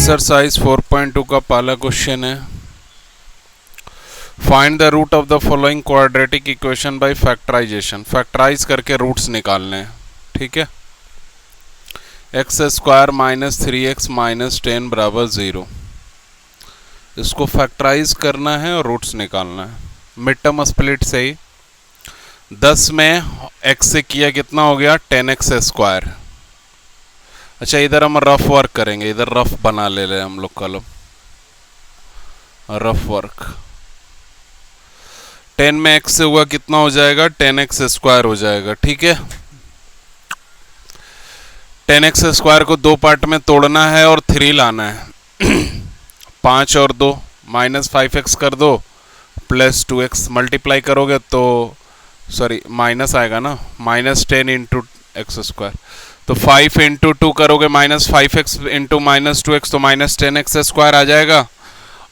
Exercise 4.2 का पहला question है, find the root of the following quadratic equation by factorization. Factorize करके roots निकालने हैं, ठीक है। X square minus 3x minus 10 बराबर 0। इसको फैक्टराइज करना है और रूट्स निकालना है। मिड टर्म स्प्लिट से ही 10 में x से किया कितना हो गया 10x स्क्वायर। अच्छा, इधर हम रफ वर्क करेंगे, इधर रफ बना ले रहे हैं हम लोग कलम, रफ वर्क। 10 में x से हुआ कितना हो जाएगा 10x स्क्वायर हो जाएगा, ठीक है। 10x स्क्वायर को दो पार्ट में तोड़ना है और 3 लाना है। 5 और 2 माइनस 5x कर दो प्लस 2x मल्टीप्लाई करोगे तो सॉरी माइनस आएगा ना, माइनस 10 इंटू एक्स स्क्वायर। तो 5 इंटू 2 करोगे minus 5x into minus 2x तो माइनस 10x स्क्वायर आ जाएगा,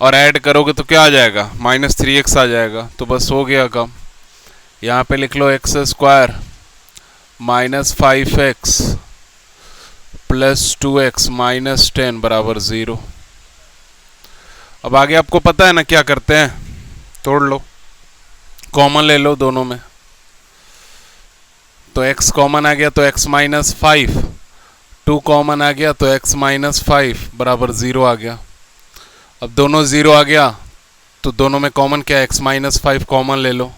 और ऐड करोगे तो क्या आ जाएगा माइनस 3x आ जाएगा। तो बस हो गया काम। यहाँ पे लिख लो x square minus 5x plus 2x minus 10 बराबर 0। अब आगे आपको पता है ना क्या करते हैं, तोड़ लो, कॉमन ले लो दोनों में। तो x कॉमन आ गया तो x माइनस 5, 2 कॉमन आ गया तो x माइनस 5 बराबर 0 आ गया। अब दोनों 0 आ गया तो दोनों में कॉमन क्या है, x माइनस 5 कॉमन ले लो,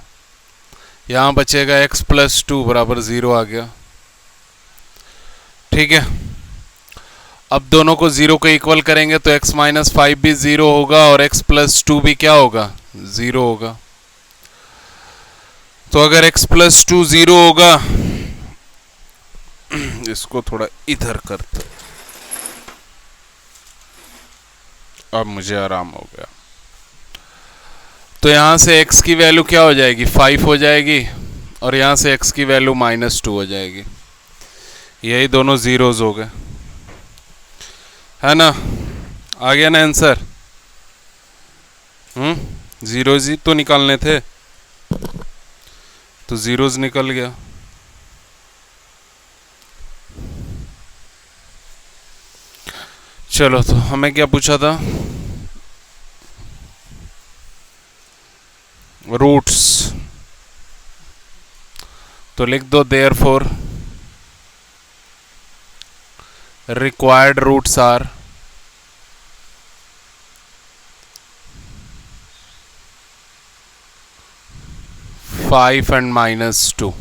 यहाँ बचेगा x प्लस 2 बराबर 0 आ गया, ठीक है। अब दोनों को 0 को इक्वल करेंगे तो x माइनस 5 भी 0 होगा और x प्लस 2 भी क्या होगा 0 होगा। तो अगर x प्लस 2 0 होगा, इसको थोड़ा इधर करते, अब मुझे आराम हो गया। तो यहां से x की वैल्यू क्या हो जाएगी 5 हो जाएगी, और यहां से x की वैल्यू माइनस 2 हो जाएगी। यही दोनों जीरोज हो गए, है ना। आ गया ना आंसर। जीरोज ही तो निकालने थे, तो जीरोज निकल गया। चलो, तो हमें क्या पूछा था, रूट्स। तो लिख दो therefore required roots are 5 and minus 2।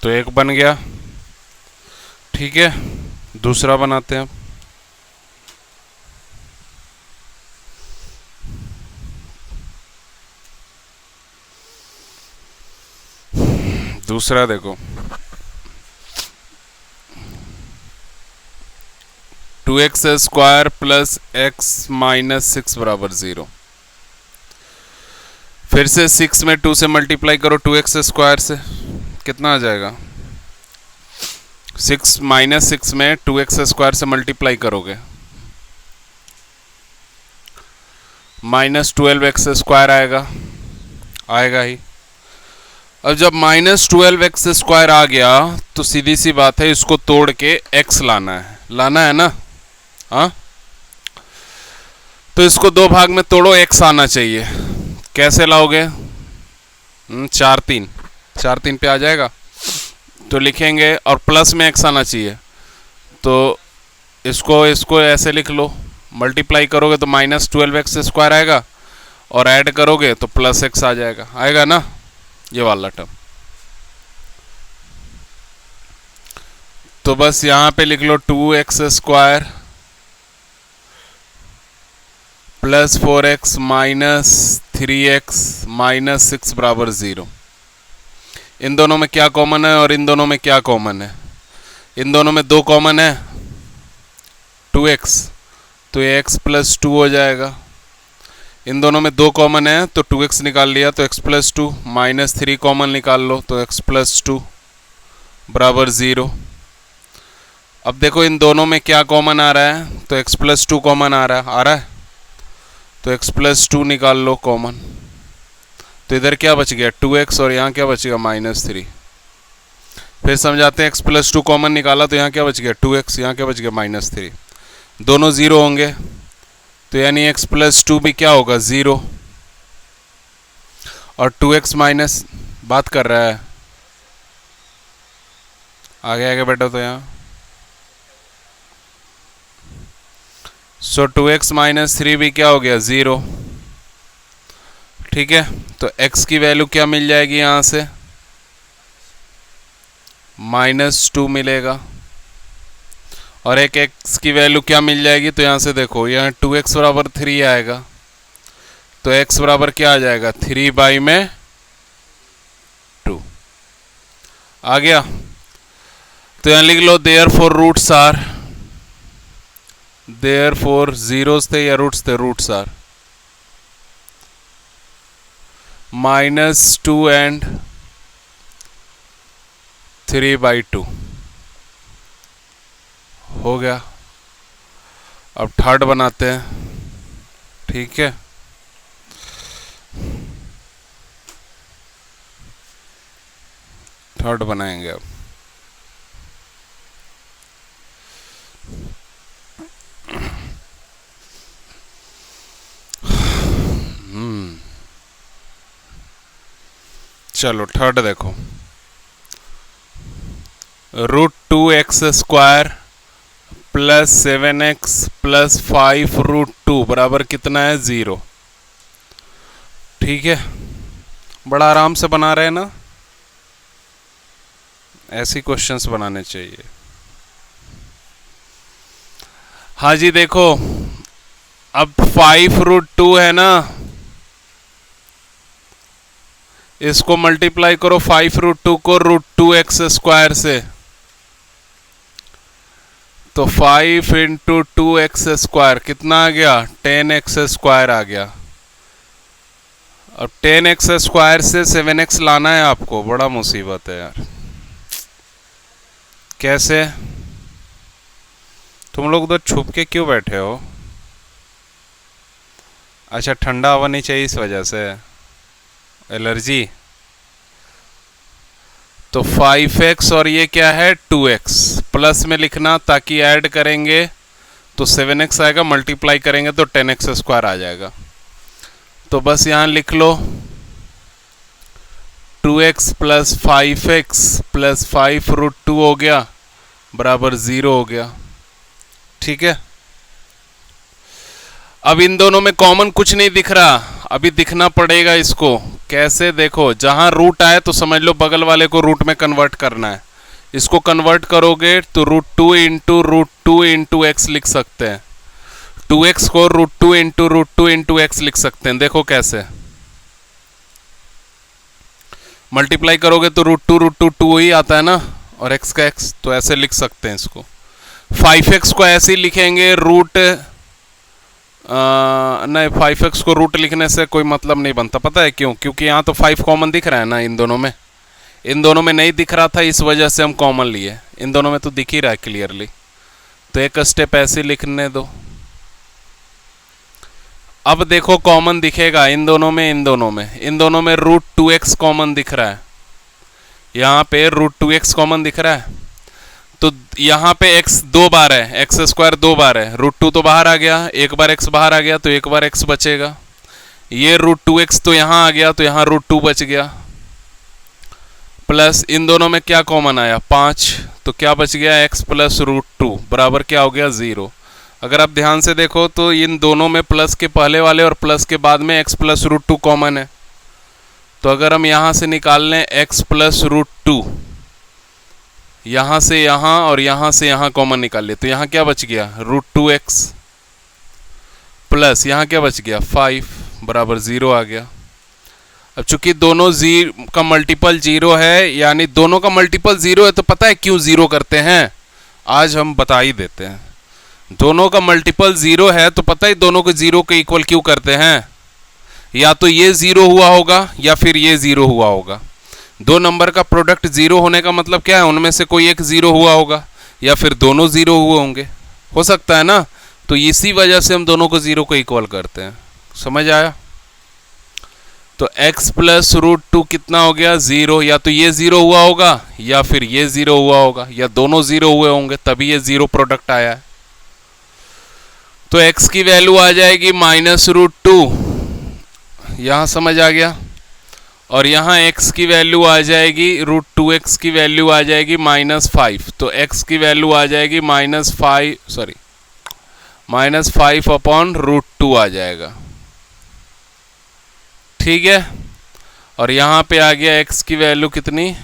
तो एक बन गया, ठीक है। दूसरा बनाते हैं। दूसरा देखो, 2x square plus x minus 6 बराबर 0। फिर से 6 में 2 से मल्टीप्लाई करो 2x स्क्वायर से, कितना आ जाएगा 6 माइनस 6 में 2x स्क्वायर से मल्टीप्लाई करोगे माइनस 12x स्क्वायर आएगा, आएगा ही। अब जब माइनस 12x स्क्वायर आ गया तो सीधी सी बात है, इसको तोड़ के x लाना है ना। हाँ, तो इसको दो भाग में तोड़ो, x आना चाहिए। कैसे लाओगे 4 3 पे आ जाएगा, तो लिखेंगे, और प्लस में x आना चाहिए, तो इसको ऐसे लिख लो। मल्टीप्लाई करोगे तो माइनस 12x स्क्वायर आएगा, और ऐड करोगे तो प्लस x आ जाएगा, आएगा ना ये वाला टर्म। तो बस यहां पे लिख लो 2x square plus 4x minus 3x minus 6 बराबर 0। इन दोनों में क्या कॉमन है और इन दोनों में क्या कॉमन है, इन दोनों में 2 कॉमन है 2x, तो ये x प्लस 2 हो जाएगा। इन दोनों में 2 कॉमन है तो 2x निकाल लिया तो x प्लस 2, माइनस 3 कॉमन निकाल लो तो x प्लस 2 बराबर 0। अब देखो इन दोनों में क्या कॉमन आ रहा है, तो x प्लस 2 कॉमन आ रहा है, तो x प्लस 2 निकाल लो कॉमन। तो इधर क्या बच गया 2x और यहाँ क्या बचेगा -3। फिर समझाते हैं, x प्लस 2 कॉमन निकाला तो यहाँ क्या बच गया 2x, यहाँ क्या बच गया -3। दोनों ज़ीरो होंगे तो यानी x प्लस 2 भी क्या होगा 0, और 2x माइनस बात कर रहा है, आगे आगे बैठो तो यहाँ। सो 2x माइनस 3 भी क्या हो गया 0। ठीक है, तो x की वैल्यू क्या मिल जाएगी यहाँ से -2 मिलेगा, और एक x की वैल्यू क्या मिल जाएगी, तो यहाँ से देखो यहाँ 2x बराबर 3 आएगा, तो x बराबर क्या आ जाएगा 3/2 आ गया। तो यहाँ लिख लो therefore roots are, therefore zeros थे या रूट्स थे, रूट्स आर -2 एंड 3/2 हो गया। अब थर्ड बनाते हैं, ठीक है। थर्ड बनाएंगे अब। चलो थर्ड देखो, √2x² प्लस 7x प्लस 5√2 बराबर कितना है 0। ठीक है, बड़ा आराम से बना रहे हैं ना, ऐसी क्वेश्चंस बनाने चाहिए। हाँ जी देखो, अब 5√2 है ना, इसको मल्टीप्लाई करो 5√2 को √2x² से, तो 5 × 2x² कितना आ गया 10x² आ गया। अब 10x² से 7x लाना है आपको, बड़ा मुसीबत है यार। कैसे? तुम लोग तो छुप के क्यों बैठे हो? अच्छा, ठंडा हवा नहीं चाहिए इस वजह से, एलर्जी। तो 5x और ये क्या है 2x, प्लस में लिखना ताकि ऐड करेंगे तो 7x आएगा, मल्टीप्लाई करेंगे तो 10x² आ जाएगा। तो बस यहाँ लिख लो 2x प्लस 5x प्लस 5√2 हो गया बराबर 0 हो गया। ठीक है, अब इन दोनों में कॉमन कुछ नहीं दिख रहा, अभी दिखना पड़ेगा इसको। कैसे? देखो, जहां रूट आए तो समझ लो बगल वाले को रूट में कन्वर्ट करना है। इसको कन्वर्ट करोगे तो √2 × √2 × x लिख सकते हैं, 2x को √2 × √2 × x लिख सकते हैं। देखो कैसे मल्टीप्लाई करोगे तो √2 2 ही आता है ना, और x का x, तो ऐसे लिख सकते हैं इसको। 5x को ऐसे ही लिखेंगे, रूट नहीं 5x को रूट लिखने से कोई मतलब नहीं बनता, पता है क्यों? क्योंकि यहाँ तो 5 कॉमन दिख रहा है ना, इन दोनों में नहीं दिख रहा था, इस वजह से हम कॉमन लिए। इन दोनों में तो दिख ही रहा है क्लियरली, तो एक स्टेप ऐसे लिखने दो। अब देखो कॉमन दिखेगा इन दोनों में √2x कॉमन दिख रहा है, यहाँ पे √2x कॉमन दिख रहा है। तो यहाँ पे x 2 बार है, x² 2 बार है, √2 तो बाहर आ गया, एक बार x बाहर आ गया तो एक बार x बचेगा। ये √2x तो यहाँ आ गया तो यहाँ √2 बच गया, प्लस इन दोनों में क्या कॉमन आया 5, तो क्या बच गया x प्लस √2 बराबर क्या हो गया 0। अगर आप ध्यान से देखो तो इन दोनों में प्लस के पहले वाले और प्लस के बाद में x प्लस √2 कॉमन है, तो अगर हम यहाँ से निकाल लें x प्लस √2, यहाँ से यहाँ और यहाँ से यहाँ कॉमन निकाल ले, तो यहाँ क्या बच गया √2x प्लस यहाँ क्या बच गया 5 बराबर 0 आ गया। अब चूंकि दोनों का मल्टीपल 0 है, यानी दोनों का मल्टीपल 0 है, तो पता है क्यों 0 करते हैं, आज हम बता ही देते हैं। दोनों का मल्टीपल 0 है तो पता है दोनों को 0 के इक्वल क्यों करते हैं, या तो ये 0 हुआ होगा या फिर ये 0 हुआ होगा। दो नंबर का प्रोडक्ट 0 होने का मतलब क्या है, उनमें से कोई एक 0 हुआ होगा। या फिर दोनों ज़ीरो हुए होंगे, हो सकता है ना। तो इसी वजह से हम दोनों को ज़ीरो को इक्वल करते हैं। समझ आया? तो x प्लस रूट टू कितना हो गया? ज़ीरो। या तो ये ज़ीरो हुआ होगा या फिर ये ज़ीरो हुआ होगा, या दोनों ज़ीरो हुए होंगे, तभी ये ज़ीरो प्रोडक्ट आया है। तो x की वैल्यू आ जाएगी माइनस रूट टू, यहाँ समझ आ गया। और यहाँ x की वैल्यू आ जाएगी रूट टू एक्स की वैल्यू आ जाएगी माइनस फाइव। तो x की वैल्यू आ जाएगी minus five upon root two आ जाएगा। ठीक है। और यहाँ पे आ गया x की वैल्यू कितनी?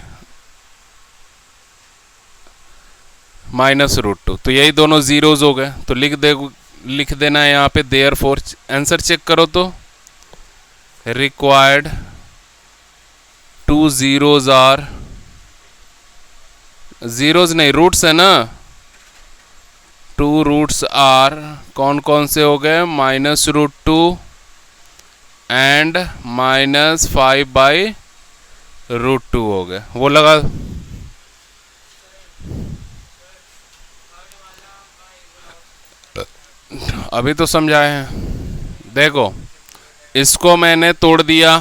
Minus root two. तो यही दोनों जीरोज हो गए। तो लिख देना है यहाँ पे देयरफॉर। आंसर चेक करो तो required two zeros are, zeros नहीं रूट्स है ना, टू रूट्स आर कौन कौन से हो गए? Minus root two and minus five by root two हो गए। वो लगा अभी तो समझाए हैं। देखो इसको मैंने तोड़ दिया,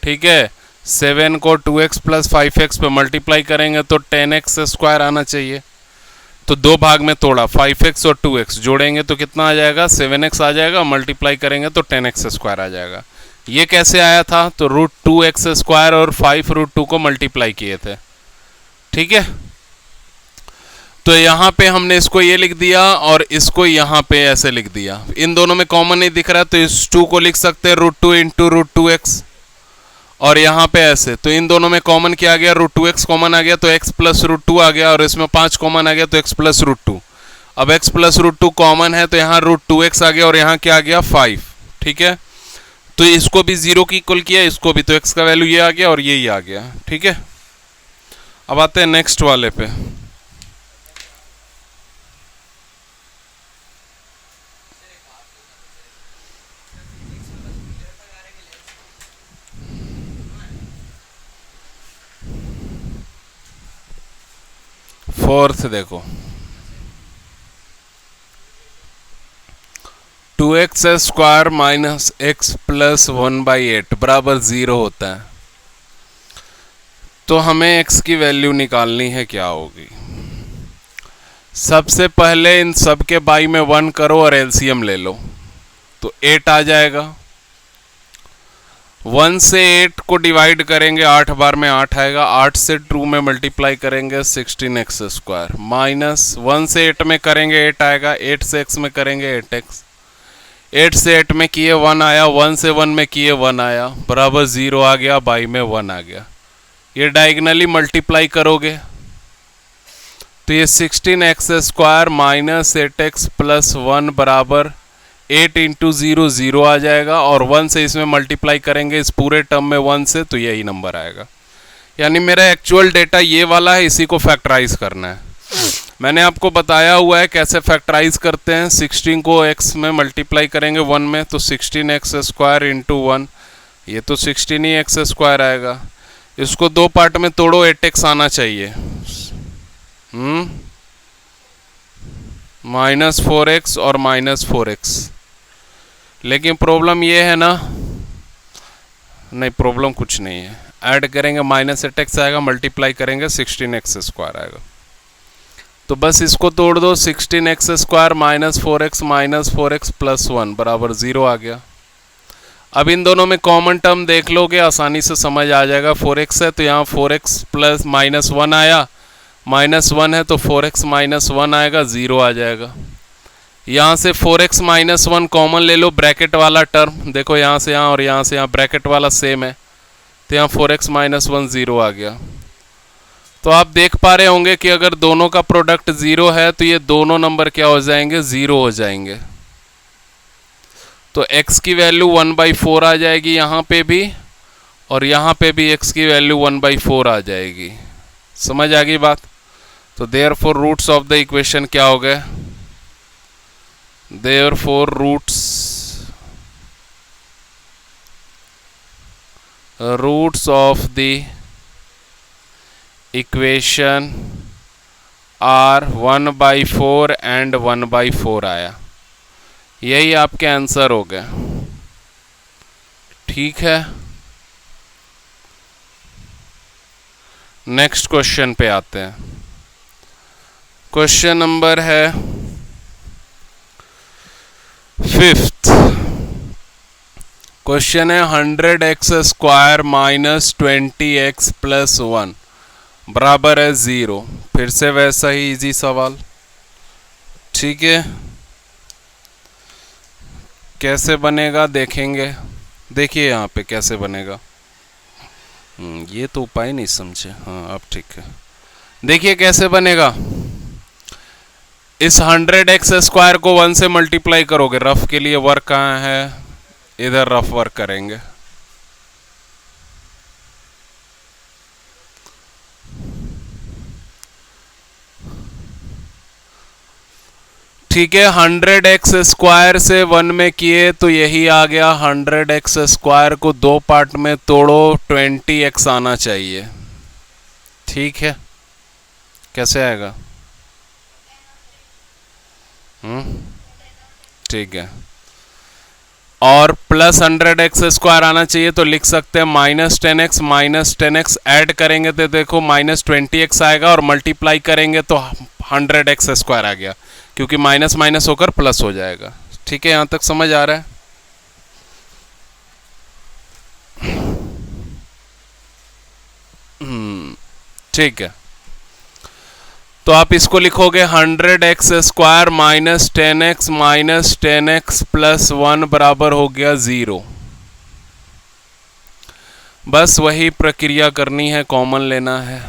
ठीक है। 7 को 2x प्लस 5x पे मल्टीप्लाई करेंगे तो 10x स्क्वायर आना चाहिए। तो दो भाग में तोड़ा, 5x और 2x जोड़ेंगे तो कितना आ जाएगा? 7x आ जाएगा। मल्टीप्लाई करेंगे तो 10x स्क्वायर आ जाएगा। ये कैसे आया था? तो रूट 2x स्क्वायर और 5 रूट 2 को मल्टीप्लाई किए थे, ठीक है। तो यहाँ पे हमने इसको ये लिख दिया और इसको यहाँ पे ऐसे लिख दिया। इन दोनों में कॉमन नहीं दिख रहा, तो इस 2 को लिख सकते हैं रूट 2 इंटू रूट 2x, और यहाँ पे ऐसे। तो इन दोनों में कॉमन क्या आ गया? रूट 2x कॉमन आ गया तो x प्लस रूट 2 आ गया, और इसमें 5 कॉमन आ गया तो x प्लस रूट 2। अब x प्लस रूट 2 कॉमन है तो यहाँ रूट 2x आ गया, और यहाँ क्या आ गया? 5, ठीक है। तो इसको भी जीरो की इक्वल किया, इसको भी, तो x का वैल्यू ये आ गया और ये आ गया, ठीक है। अब आते हैं नेक्स्ट वाले पे। फोर्थ देखो, 2x square minus x plus 1/8 बराबर 0 होता है। तो हमें x की वैल्यू निकालनी है, क्या होगी? सबसे पहले इन सब के बाई में 1 करो और एलसीएम ले लो, तो 8 आ जाएगा। 1 से 8 को डिवाइड करेंगे 8 बार में 8 आएगा। 8 से 2 में मल्टीप्लाई करेंगे 16x स्क्वायर, माइनस 1 से 8 में करेंगे 8 आएगा, 8 से x में करेंगे 8x, 8 से 8 में किए 1 आया, 1 से 1 में किए 1 आया, बराबर 0 आ गया, बाई में 1 आ गया। ये डायगनली मल्टीप्लाई करोगे तो ये 16x square minus 8x plus 1 बराबर 8 इंटू 0 0 आ जाएगा, और 1 से इसमें मल्टीप्लाई करेंगे इस पूरे टर्म में 1 से, तो यही नंबर आएगा। यानी मेरा एक्चुअल डेटा ये वाला है, इसी को फैक्टराइज करना है। मैंने आपको बताया हुआ है कैसे फैक्टराइज करते हैं। 16 को x में मल्टीप्लाई करेंगे 1 में, तो 16x स्क्वायर इंटू 1, ये तो 16 ही x स्क्वायर आएगा। इसको दो पार्ट में तोड़ो, 8x आना चाहिए, माइनस 4x और माइनस 4x। लेकिन प्रॉब्लम ये है ना, नहीं प्रॉब्लम कुछ नहीं है। ऐड करेंगे माइनस 8x आएगा, मल्टीप्लाई करेंगे 16x स्क्वायर आएगा। तो बस इसको तोड़ दो, 16x square minus 4x plus 1 बराबर 0 आ गया। अब इन दोनों में कॉमन टर्म देख लोगे, आसानी से समझ आ जाएगा। 4x है तो यहाँ 4x प्लस माइनस 1 आया, माइनस 1 है तो 4x माइनस 1 आएगा, 0 आ जाएगा। यहाँ से 4x माइनस 1 कॉमन ले लो, ब्रैकेट वाला टर्म देखो, यहाँ से यहाँ और यहाँ से यहाँ ब्रैकेट वाला सेम है, तो यहाँ 4x माइनस 1 0 आ गया। तो आप देख पा रहे होंगे कि अगर दोनों का प्रोडक्ट 0 है तो ये दोनों नंबर क्या हो जाएंगे? 0 हो जाएंगे। तो x की वैल्यू 1/4 आ जाएगी यहाँ पे भी, और यहाँ पे भी x की वैल्यू 1/4 आ जाएगी। समझ आ गई बात? तो therefore roots of the equation क्या हो गए? Therefore roots of the equation R 1/4 and 1/4 आया। यही आपके आंसर हो गए। ठीक है, नेक्स्ट क्वेश्चन पे आते हैं। क्वेश्चन नंबर है 5th। क्वेश्चन है 100x² माइनस 20x प्लस 1 बराबर है 0। फिर से वैसा ही इजी सवाल। ठीक है, कैसे बनेगा देखेंगे। देखिए यहाँ पे कैसे बनेगा। ये तो उपाय नहीं समझे। हाँ अब ठीक है, देखिए कैसे बनेगा। इस 100x² को 1 से मल्टीप्लाई करोगे। रफ के लिए वर्क कहाँ है, इधर रफ वर्क करेंगे। ठीक है, 100x² से 1 में किए तो यही आ गया। 100x² को 2 पार्ट में तोड़ो, 20x आना चाहिए। ठीक है, कैसे आएगा? ठीक है, और प्लस 100x² आना चाहिए तो लिख सकते हैं -10x ऐड करेंगे तो देखो -20x आएगा, और मल्टीप्लाई करेंगे तो 100x² आ गया, क्योंकि माइनस माइनस होकर प्लस हो जाएगा। ठीक है, यहां तक समझ आ रहा है? ठीक है, तो आप इसको लिखोगे 100x² माइनस 10x प्लस 1 बराबर हो गया 0। बस वही प्रक्रिया करनी है, कॉमन लेना है।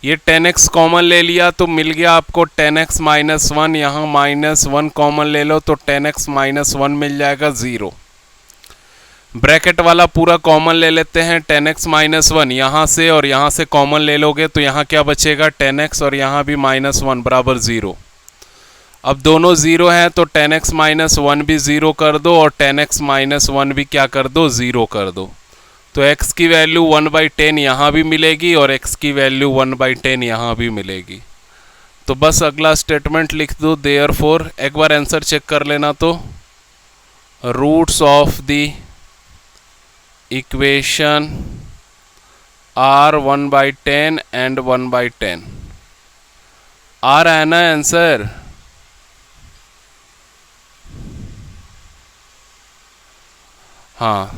ये 10x कॉमन ले लिया तो मिल गया आपको 10x माइनस 1। यहाँ -1 कॉमन ले लो तो 10x माइनस 1 मिल जाएगा 0। ब्रैकेट वाला पूरा कॉमन ले लेते हैं, 10x माइनस 1 यहाँ से और यहाँ से कॉमन ले लोगे तो यहाँ क्या बचेगा 10x, और यहाँ भी -1 बराबर 0। अब दोनों 0 हैं तो 10x माइनस 1 भी 0 कर दो, और 10x माइनस 1 भी क्या कर दो, 0 कर दो। तो x की वैल्यू 1/10 यहाँ भी मिलेगी, और x की वैल्यू 1/10 यहाँ भी मिलेगी। तो बस अगला स्टेटमेंट लिख दो, देयरफॉर। एक बार आंसर चेक कर लेना। तो roots of the equation are 1/10 and 1/10 आ रहा है ना आंसर? हाँ,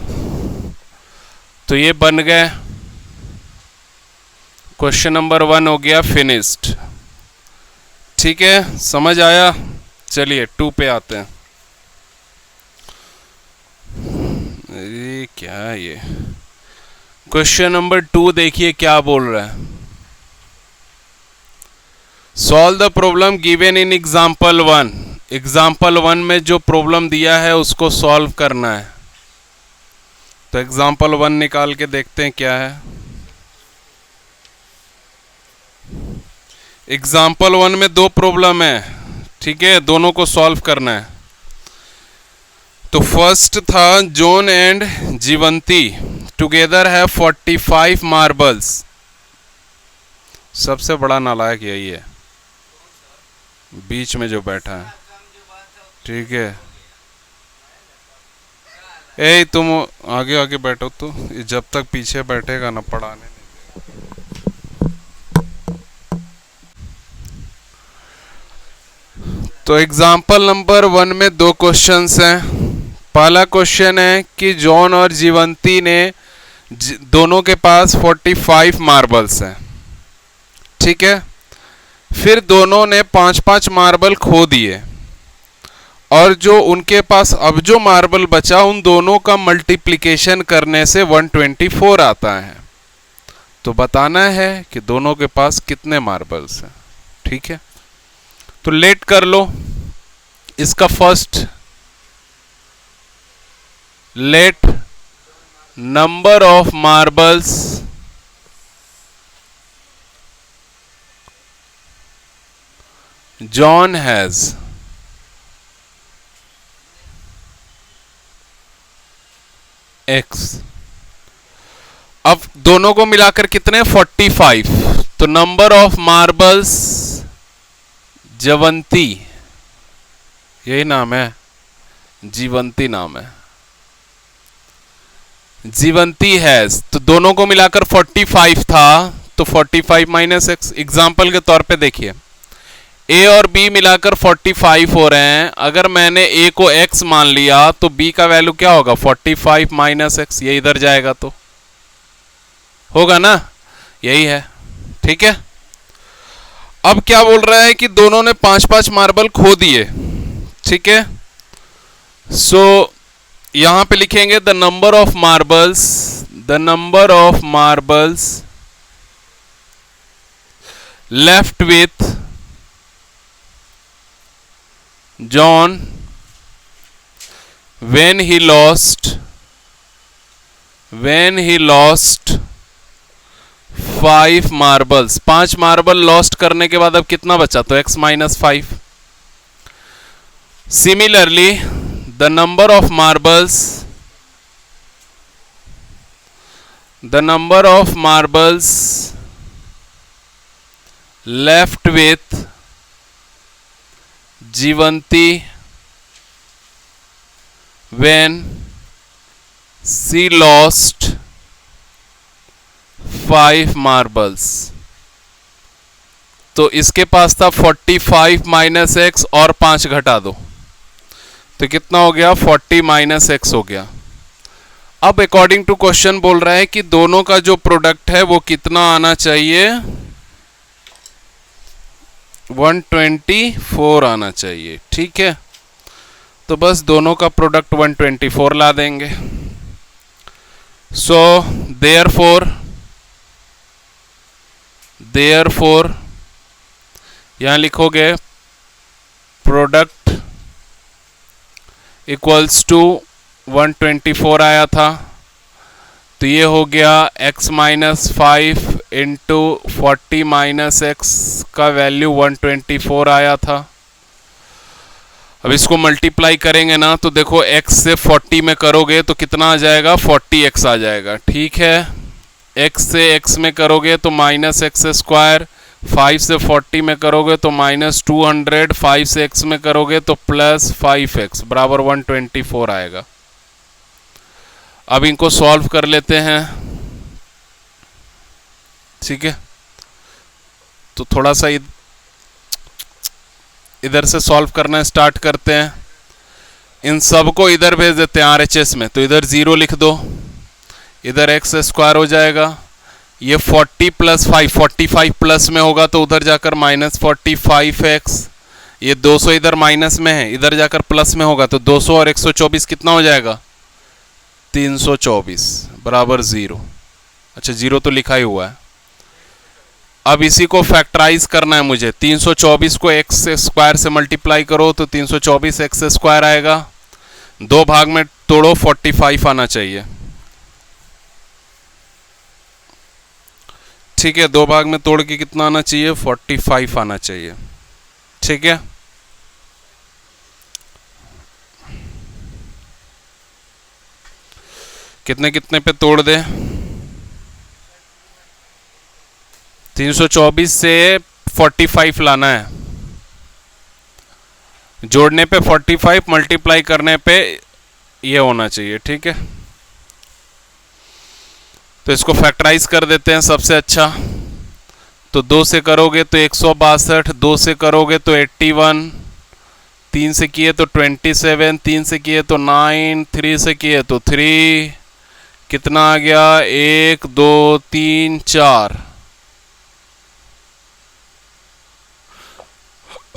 तो ये बन गए। क्वेश्चन नंबर 1 हो गया फिनिश्ड। ठीक है, समझ आया? चलिए 2 पे आते हैं। ये क्या है ये? क्वेश्चन नंबर 2 देखिए क्या बोल रहा है। Solve the problem given in example 1। Example 1 में जो प्रॉब्लम दिया है उसको सॉल्व करना है। तो एग्जाम्पल 1 निकाल के देखते हैं क्या है। एग्जाम्पल 1 में 2 प्रॉब्लम है। ठीक है, दोनों को सॉल्व करना है। तो फर्स्ट था जॉन एंड जीवंती टुगेदर है 45 मार्बल्स। सबसे बड़ा नालायक यही है, बीच में जो बैठा है। ठीक है, ए तुम आगे आगे बैठो, तो जब तक पीछे बैठेगा ना पढ़ाने नहीं। तो एग्जाम्पल नंबर 1 में 2 क्वेश्चंस हैं। पहला क्वेश्चन है कि जॉन और जीवंती ने दोनों के पास 45 मार्बल्स हैं। ठीक है, फिर दोनों ने 5-5 मार्बल खो दिए, और जो उनके पास अब जो मार्बल बचा उन दोनों का मल्टीप्लिकेशन करने से 124 आता है। तो बताना है कि दोनों के पास कितने मार्बल्स हैं। ठीक है, तो लेट कर लो। इसका first let number of marbles John has x। अब दोनों को मिलाकर कितने 45, तो नंबर ऑफ मार्बल्स जवंती, यही नाम है, जीवंती नाम है, जीवंती हैज, तो दोनों को मिलाकर 45 था, तो 45 माइनस एक्स। एग्जाम्पल के तौर पे देखिए, ए और बी मिलाकर 45 हो रहे हैं। अगर मैंने ए को एक्स मान लिया तो बी का वैल्यू क्या होगा, 45 माइनस एक्स, ये इधर जाएगा तो होगा ना, यही है। ठीक है, अब क्या बोल रहा है कि दोनों ने 5-5 मार्बल खो दिए। ठीक है, सो यहां पे लिखेंगे the number of marbles, the number of marbles left with John when he lost 5 marbles. 5 marble lost करने के बाद अब कितना बचा, तो x माइनस 5। Similarly the number of marbles left with Jivanti when she lost 5 marbles. तो इसके पास था 45 माइनस एक्स और 5 घटा दो, तो कितना हो गया, 40 माइनस एक्स हो गया। अब अकॉर्डिंग टू क्वेश्चन बोल रहा है कि दोनों का जो प्रोडक्ट है वो कितना आना चाहिए, 124 आना चाहिए। ठीक है, तो बस दोनों का प्रोडक्ट 124 ला देंगे। सो देयरफॉर यहां लिखोगे प्रोडक्ट इक्वल्स टू 124 आया था, तो ये हो गया x माइनस 5 इंटू 40 माइनस एक्स का वैल्यू 124 आया था। अब इसको मल्टीप्लाई करेंगे ना, तो देखो x से 40 में करोगे तो कितना आ जाएगा, 40x आ जाएगा। ठीक है, x से x में करोगे तो माइनस एक्स स्क्वायर, 5 से 40 में करोगे तो माइनस 200, 5 से x में करोगे तो प्लस 5x बराबर 124 आएगा। अब इनको सॉल्व कर लेते हैं। ठीक है, तो थोड़ा सा इधर से सॉल्व करना स्टार्ट करते हैं। इन सब को इधर भेज देते हैं RHS में, तो इधर 0 लिख दो, इधर एक्स स्क्वायर हो जाएगा। ये 40 प्लस 5, 45 प्लस में होगा तो उधर जाकर माइनस 45x, ये 200 इधर माइनस में है, इधर जाकर प्लस में होगा तो 200 और 124 कितना हो जाएगा, 324 बराबर 0। अच्छा 0 तो लिखा ही हुआ है। अब इसी को फैक्टराइज करना है मुझे, 324 को एक्स स्क्वायर से मल्टीप्लाई करो तो 324 एक्स स्क्वायर आएगा, 2 भाग में तोड़ो 45 आना चाहिए। ठीक है, 2 भाग में तोड़ के कितना आना चाहिए, 45 आना चाहिए। ठीक है, कितने कितने पे तोड़ दे, 324 से 45 लाना है, जोड़ने पे 45, मल्टीप्लाई करने पे ये होना चाहिए। ठीक है, तो इसको फैक्टराइज कर देते हैं सबसे अच्छा। तो 2 से करोगे तो 162, 2 से करोगे तो 81, 3 से किए तो 27, 3 से किए तो 9, 3 से किए तो 3, कितना आ गया, 1 2 3 4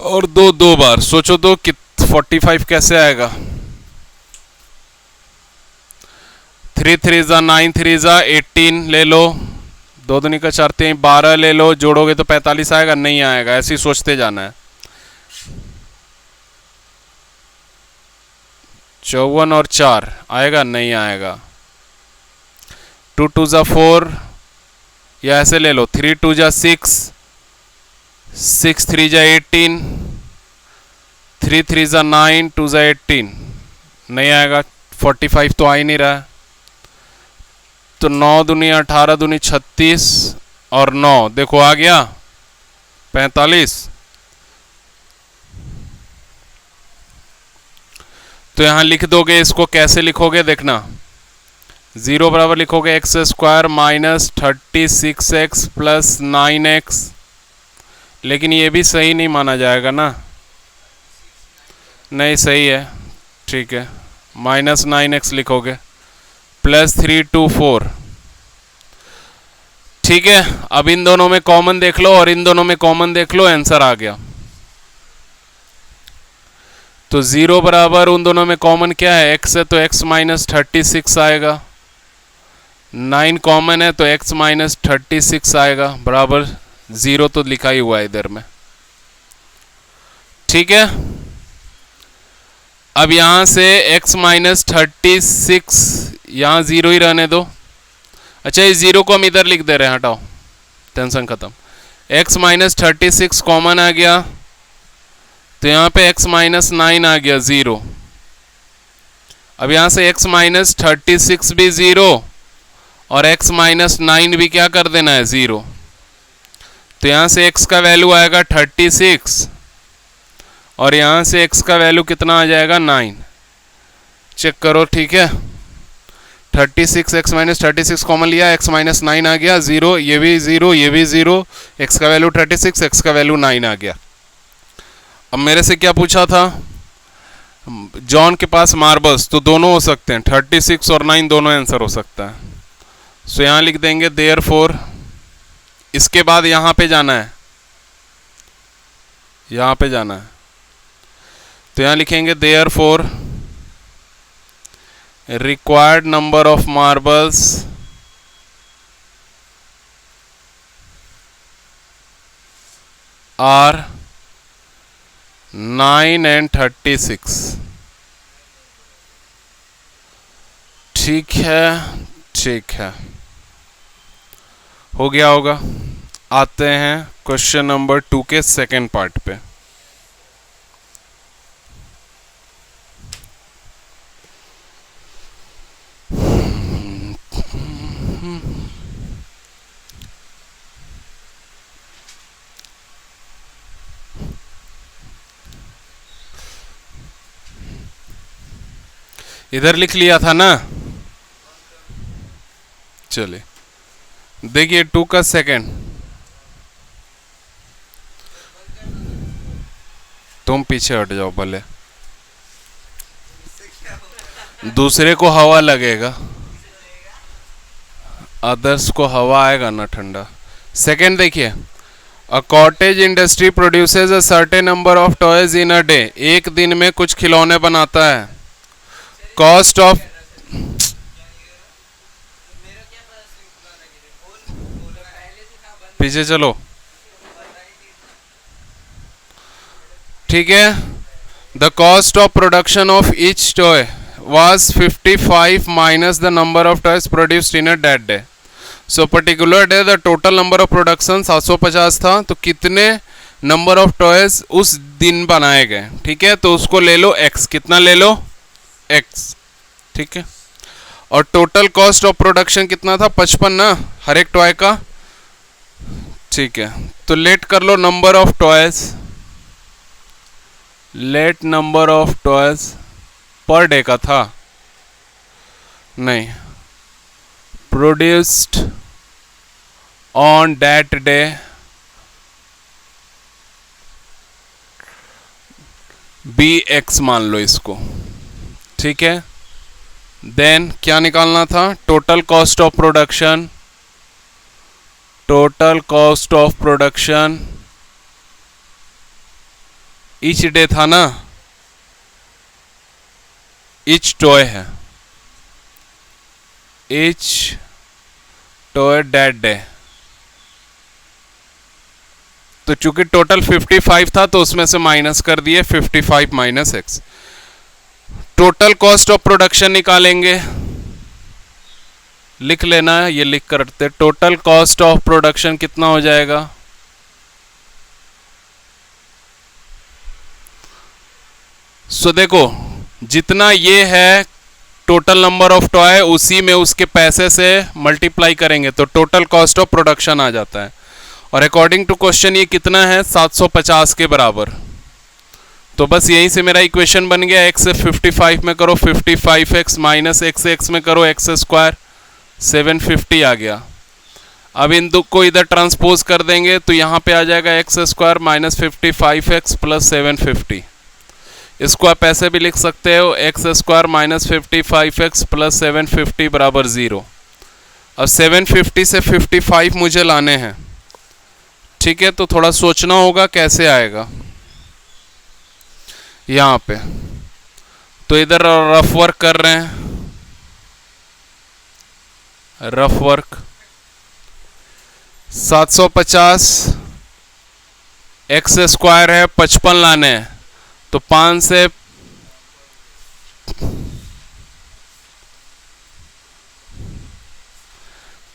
और 2 बार। सोचो तो 45 कैसे आएगा, 3 3 जा 9, 3 जा 18 ले लो, 2 दूनी का 4 3 12 ले लो, जोड़ोगे तो 45 आएगा, नहीं आएगा, ऐसे ही सोचते जाना है। 54 और 4 आएगा, नहीं आएगा। 2 2 जा 4, या ऐसे ले लो, 3 2 जा 6, 6 3 जा 18, 3 3 जा 9, 2 जा 18, नहीं आएगा, 45 तो आ ही नहीं रहा है। तो 9 दूनी 18 दूनी 36, और 9, देखो आ गया 45। तो यहां लिख दोगे, इसको कैसे लिखोगे देखना, 0 बराबर लिखोगे x square minus 36x plus 9x, लेकिन ये भी सही नहीं माना जाएगा ना, नहीं सही है, ठीक है, माइनस 9x लिखोगे प्लस 324, ठीक है। अब इन दोनों में कॉमन देख लो और इन दोनों में कॉमन देख लो, आंसर आ गया। तो 0 बराबर उन दोनों में कॉमन क्या है, x है तो x माइनस 36 आएगा, 9 कॉमन है तो x माइनस 36 आएगा, बराबर 0 तो लिखा ही हुआ है इधर में, ठीक है। अब यहां से x माइनस 36, यहां 0 ही रहने दो, अच्छा इस 0 को हम इधर लिख दे रहे हैं, हटाओ, टेंशन खत्म। x माइनस 36 कॉमन आ गया, तो यहां पे x माइनस 9 आ गया 0। अब यहां से x माइनस 36 भी 0 और x माइनस 9 भी क्या कर देना है 0, तो यहां से x का वैल्यू आएगा 36 और यहां से x का वैल्यू कितना आ जाएगा 9, चेक करो, ठीक है। 36 x माइनस 36 कॉमन लिया, x माइनस 9 आ गया 0, ये भी 0, ये भी 0, x का वैल्यू 36, x का वैल्यू 9 आ गया। अब मेरे से क्या पूछा था, जॉन के पास मार्बल्स, तो दोनों हो सकते हैं, 36 और 9 दोनों आंसर हो सकता है। सो यहां लिख देंगे देयरफॉर, इसके बाद यहां पे जाना है, यहां पे जाना है, तो यहां लिखेंगे therefore required number of marbles are 9 and 36, ठीक है, ठीक है, हो गया होगा। आते हैं क्वेश्चन नंबर 2 के सेकेंड पार्ट पे। इधर लिख लिया था ना, चलिए देखिए 2 का सेकेंड, तुम पीछे हट जाओ भले, दूसरे को हवा लगेगा, अदर्स को हवा आएगा ना ठंडा। सेकेंड देखिए, a cottage industry produces a certain number of toys in a day, एक दिन में कुछ खिलौने बनाता है, कॉस्ट ऑफ, पीछे चलो, ठीक है। The cost of production of each toy was 55 minus the number of toys produced in a that day. So particular day the total number of production 750 था, तो कितने नंबर ऑफ टॉयज उस दिन बनाए गए, ठीक है, तो उसको ले लो x, कितना ले लो x, ठीक है। और टोटल कॉस्ट ऑफ प्रोडक्शन कितना था 55 ना, हर एक टॉय का, ठीक है। तो लेट कर लो number of toys, let number of toys per day का था, नहीं, produced on that day be x मान लो इसको, ठीक है। देन क्या निकालना था, total cost of production, total cost of production each day था ना, ईच टॉय है, ईच टॉय दैट डे, तो चूंकि टोटल 55 था तो उसमें से माइनस कर दिए 55 minus x. Total cost of production निकालेंगे, लिख लेना है, ये लिख करते, टोटल कॉस्ट ऑफ प्रोडक्शन कितना हो जाएगा, सो देखो जितना ये है टोटल नंबर ऑफ टॉय उसी में उसके पैसे से मल्टीप्लाई करेंगे तो टोटल कॉस्ट ऑफ प्रोडक्शन आ जाता है। और अकॉर्डिंग टू क्वेश्चन ये कितना है 750 के बराबर। तो बस यहीं से मेरा इक्वेशन बन गया, x से 55 में करो 55x माइनस x से x में करो x स्क्वायर 750 आ गया। अब इन दो को इधर ट्रांसपोज कर देंगे तो यहाँ पे आ जाएगा x square minus 55x plus 750। इसको आप ऐसे भी लिख सकते हो x square minus 55x plus 750 बराबर 0। अब 750 से 55 मुझे लाने हैं, ठीक है, तो थोड़ा सोचना होगा कैसे आएगा यहाँ पे। तो इधर रफ वर्क कर रहे हैं, रफ वर्क 750 x स्क्वायर है 55 लाने हैं तो 5 से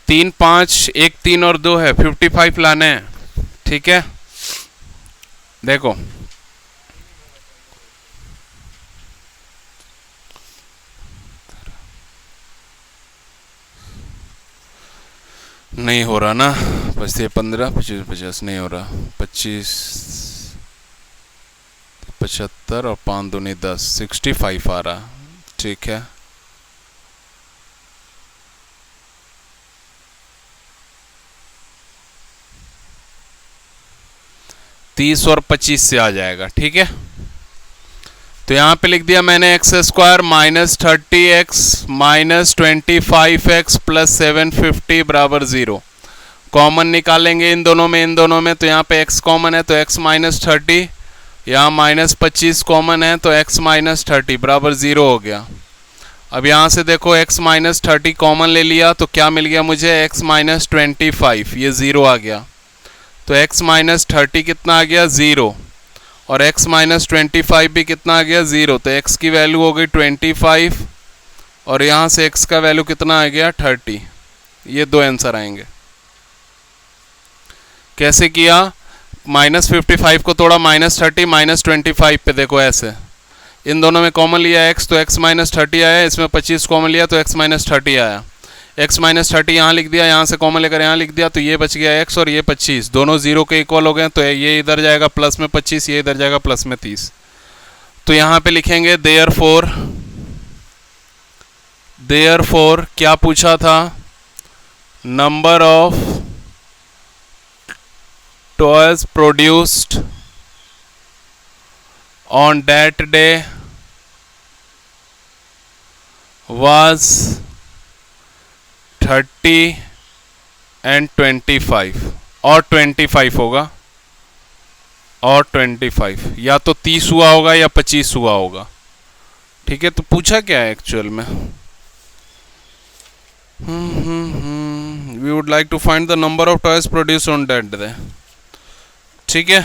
3 5 1 3 और 2 है 55 लाने हैं, ठीक है। देखो नहीं हो रहा ना, बस ये 15 25 50 नहीं हो रहा, 25 75 और 5 दूनी 10 65 आ रहा, ठीक है। तीस और 25 से आ जाएगा, ठीक है। तो यहां पे लिख दिया मैंने x square minus 30x minus 25x plus 750 बराबर 0। कॉमन निकालेंगे इन दोनों में, तो यहाँ पे x कॉमन है तो x माइनस 30, यहाँ माइनस 25 कॉमन है तो x माइनस 30 बराबर 0 हो गया। अब यहाँ से देखो x माइनस 30 कॉमन ले लिया तो क्या मिल गया मुझे, x माइनस 25, ये 0 आ गया। तो x माइनस 30 कितना आ गया 0, और x माइनस 25 भी कितना आ गया 0। तो x की वैल्यू हो गई 25 और यहाँ से x का वैल्यू कितना आ गया 30। ये दो आंसर आएंगे। कैसे किया, माइनस 55 को तोड़ा माइनस 30 माइनस 25 पे, देखो ऐसे इन दोनों में कॉमन लिया x तो x माइनस 30 आया, इसमें 25 कॉमन लिया तो x माइनस 30 आया। x माइनस 30 यहाँ लिख दिया, यहाँ से कॉमन लेकर यहाँ लिख दिया तो ये बच गया x और ये 25, दोनों 0 के इक्वल हो गए तो ये इधर जाएगा प्लस में 25, ये इधर जाएगा प्लस में 30। तो यहाँ पे लिखेंगे देयरफॉर क्या पूछा था, number of toys produced on that day was 30 and 25 और 25 होगा और 25, या तो 30 हुआ होगा या 25 हुआ होगा, ठीक है। तो पूछा क्या है एक्चुअल में, we would like to find the number of toys produce on that day, ठीक है।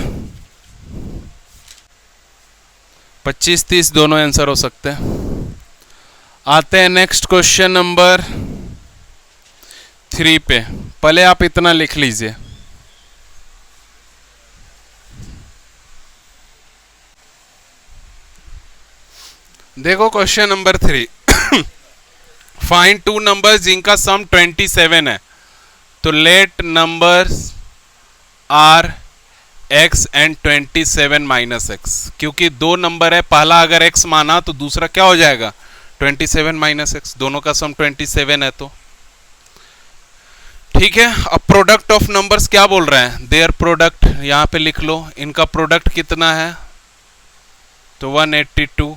25 30 दोनों आंसर हो सकते हैं। आते हैं नेक्स्ट क्वेश्चन नंबर 3 पे। पहले आप इतना लिख लीजिए, देखो question number 3 find two numbers जिनका सम 27 है। तो let numbers are x and 27 minus x, क्योंकि दो नंबर है, पहला अगर x माना तो दूसरा क्या हो जाएगा 27 माइनस x, दोनों का सम 27 है। तो ठीक है। अब प्रोडक्ट ऑफ नंबर्स क्या बोल रहे हैं, देयर प्रोडक्ट, यहां पे लिख लो इनका प्रोडक्ट कितना है तो 182।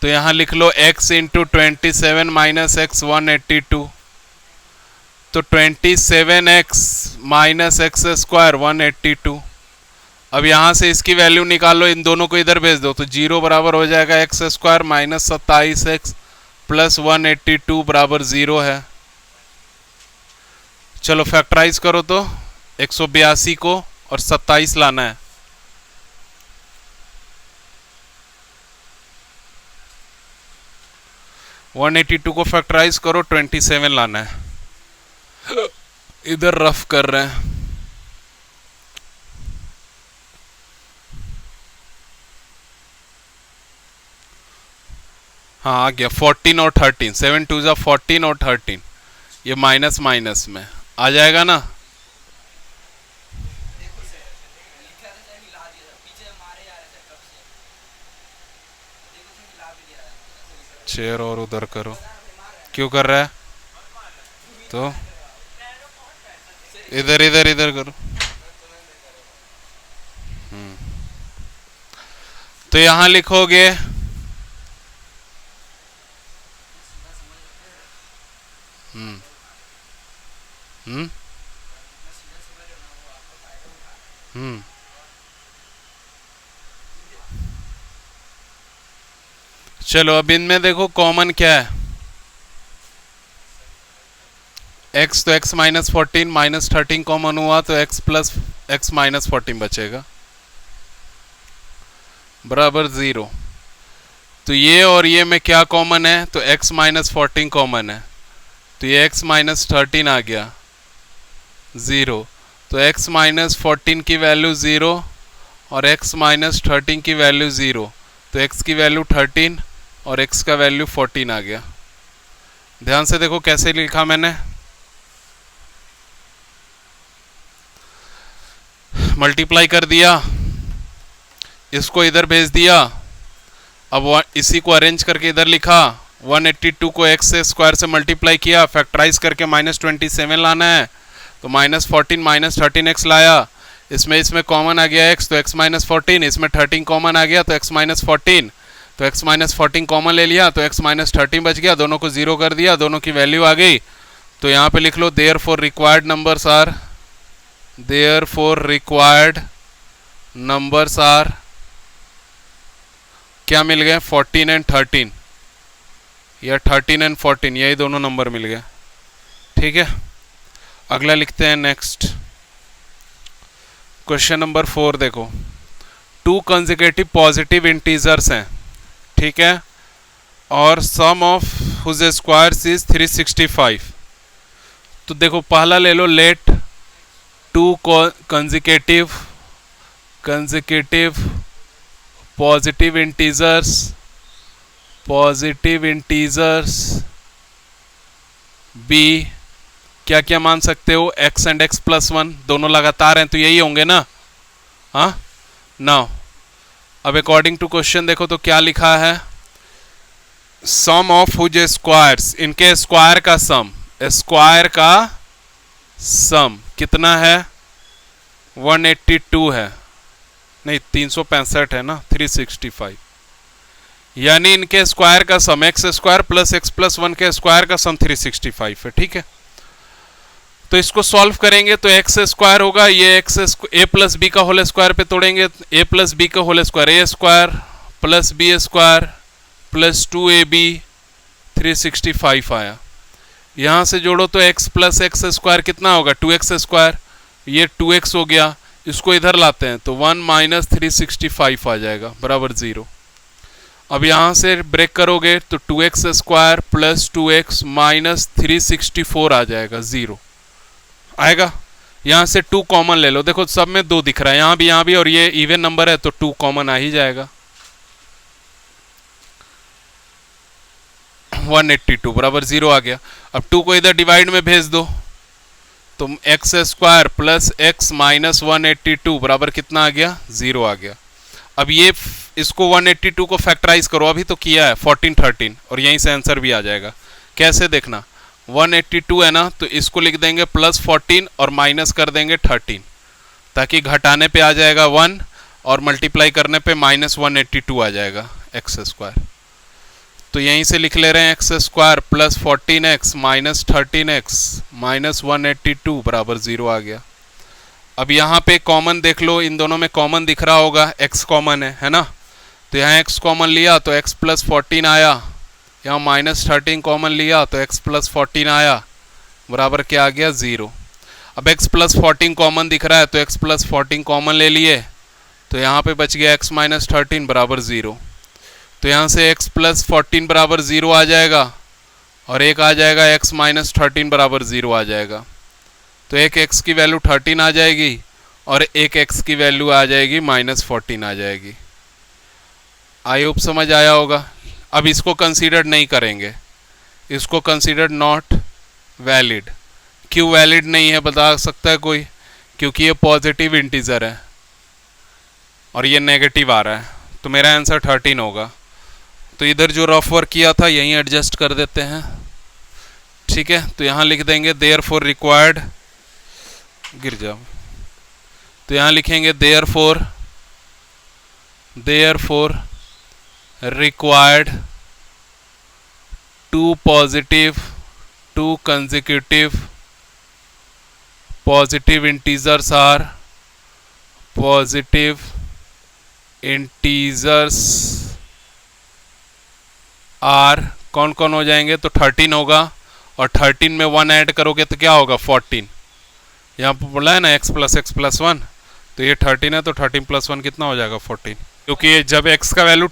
तो यहां लिख लो x इंटू 27 माइनस एक्स 182, तो 27x माइनस एक्स स्क्वायर 182। अब यहां से इसकी वैल्यू निकालो, इन दोनों को इधर भेज दो तो 0 बराबर हो जाएगा x square minus 27x plus 182 बराबर 0 है। चलो फैक्टराइज करो तो 182 को और 27 लाना है। वन 182 को फैक्टराइज करो 27 लाना है। इधर रफ कर रहे हैं। हाँ आ गया 14 और 13, 7 2 जा 14 और 13, ये माइनस माइनस में आ जाएगा ना। चेयर और उधर करो, क्यों कर रहा है? तो इधर इधर इधर करो। तो यहां लिखोगे हम्म हम्म चलो अब इनमें देखो कॉमन क्या है, x तो x माइनस 14 माइनस 13 कॉमन हुआ तो x प्लस x माइनस 14 बचेगा बराबर 0। तो ये और ये में क्या कॉमन है, तो x माइनस 14 कॉमन है, तो ये x माइनस 13 आ गया 0। तो x माइनस 14 की वैल्यू 0 और x माइनस 13 की वैल्यू 0, तो x की वैल्यू 13 और x का वैल्यू 14 आ गया। ध्यान से देखो कैसे लिखा मैंने, मल्टीप्लाई कर दिया, इसको इधर भेज दिया, अब इसी को अरेंज करके इधर लिखा, 182 को x से स्क्वायर से मल्टीप्लाई किया, फैक्टराइज करके माइनस 27 लाना है, तो माइनस 14 माइनस 13x लाया, इसमें कॉमन आ गया x, तो x माइनस 14, इसमें 13 कॉमन आ गया तो x माइनस 14, तो x माइनस 14 कॉमन ले लिया तो x माइनस 13 बच गया, दोनों को जीरो कर दिया, दोनों की वैल्यू आ गई। तो यहाँ पे लिख लो therefore required numbers are, therefore required numbers are, क्या मिल गए 14 एंड 13 या 13 एंड 14, यही दोनों नंबर मिल गए। ठीक है, अगला लिखते हैं नेक्स्ट क्वेश्चन नंबर 4। देखो 2 कंसेक्यूटिव पॉजिटिव इंटीजर्स हैं, ठीक है, और sum of whose squares is 365। तो देखो पहला ले लो, let 2 consecutive positive integers be, क्या क्या मान सकते हो, x एंड x प्लस 1, दोनों लगातार हैं तो यही होंगे ना। हाँ नाउ अब अकॉर्डिंग टू क्वेश्चन देखो तो क्या लिखा है, सम ऑफ हुज स्क्वायर्स, इनके स्क्वायर का सम, स्क्वायर का सम कितना है 182 है, नहीं 365 है ना, 365, यानी इनके स्क्वायर का sum x square plus x plus 1 के स्क्वायर का सम 365 है। ठीक है, तो इसको सॉल्व करेंगे तो एक्स स्क्वायर होगा, ये एक्स ए प्लस बी का होल स्क्वायर पे तोड़ेंगे, ए प्लस बी का whole square a square plus B square plus 2ab 365 आया। यहाँ से जोड़ो तो x प्लस एक्स स्क्वायर कितना होगा 2x स्क्वायर, ये 2x हो गया, इसको इधर लाते हैं तो 1 माइनस 365 आ जाएगा बराबर 0। अब यहाँ से ब्रेक करोगे तो 2x square plus 2x minus 364 आ जाएगा 0 आएगा। यहाँ से 2 कॉमन ले लो, देखो सब में 2 दिख रहा है, यहाँ भी और ये इवन नंबर है तो 2 कॉमन आ ही जाएगा। 182 बराबर 0 आ गया। अब 2 को इधर डिवाइड में भेज दो तो x square plus x minus 182 बराबर कितना आ गया 0 आ गया। अब ये इसको 182 को फैक्टराइज करो, अभी तो किया है 14 13 और यहीं से आंसर भी आ जाएगा। कैसे देखना, 182 है ना, तो इसको लिख देंगे प्लस 14 और माइनस कर देंगे 13 ताकि घटाने पे आ जाएगा 1 और मल्टीप्लाई करने पे माइनस 182 आ जाएगा एक्स स्क्वायर। तो यहीं से लिख ले रहे हैं x square plus 14x minus 13x minus 182 बराबर 0 आ गया। अब यहाँ पे कॉमन देख लो, इन दोनों में कॉमन दिख रहा होगा, x कॉमन है ना, तो यहाँ x कॉमन लिया तो x प्लस 14 आया, यहाँ माइनस 13 कॉमन लिया तो x प्लस 14 आया बराबर क्या आ गया 0। अब x प्लस 14 कॉमन दिख रहा है तो x प्लस 14 कॉमन ले लिए तो यहाँ पे बच गया x माइनस 13 बराबर 0। तो यहाँ से x प्लस 14 बराबर 0 आ जाएगा और एक आ जाएगा x माइनस 13 बराबर 0 आ जाएगा। तो एक x की वैल्यू 13 आ जाएगी और एक x की वैल्यू आ जाएगी माइनस 14 आ जाएगी। आई होप समझ आया होगा। अब इसको कंसीडर नहीं करेंगे, इसको कंसीडर नॉट वैलिड। क्यों वैलिड नहीं है बता सकता है कोई? क्योंकि ये पॉजिटिव इंटीजर है और ये नेगेटिव आ रहा है, तो मेरा आंसर 13 होगा। तो इधर जो रफ वर्क किया था यहीं एडजस्ट कर देते हैं, ठीक है। तो यहाँ लिख देंगे देयरफॉर रिक्वायर्ड, गिर जाओ, तो यहाँ लिखेंगे therefore required two consecutive positive integers are कौन कौन हो जाएंगे? तो 13 होगा, और 13 में 1 ऐड करोगे तो क्या होगा? 14। यहाँ पर बोला है ना x प्लस 1, तो ये 13 है, तो 13 प्लस 1 कितना हो जाएगा? 14। क्योंकि जब x का वैल्यू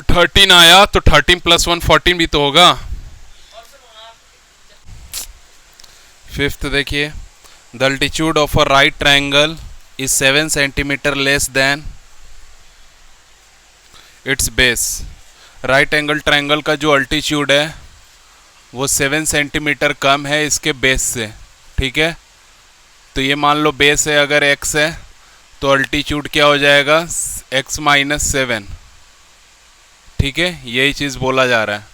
13 आया तो 13 प्लस 1 14 भी तो होगा। फिफ्थ देखिए, the altitude of a right triangle is 7 centimetre less than it's base. Right angle triangle का जो अल्टीट्यूड है वो 7 सेंटीमीटर कम है इसके बेस से, ठीक है। तो ये मान लो बेस है अगर x है तो अल्टीट्यूड क्या हो जाएगा? x माइनस 7, ठीक है, यही चीज़ बोला जा रहा है।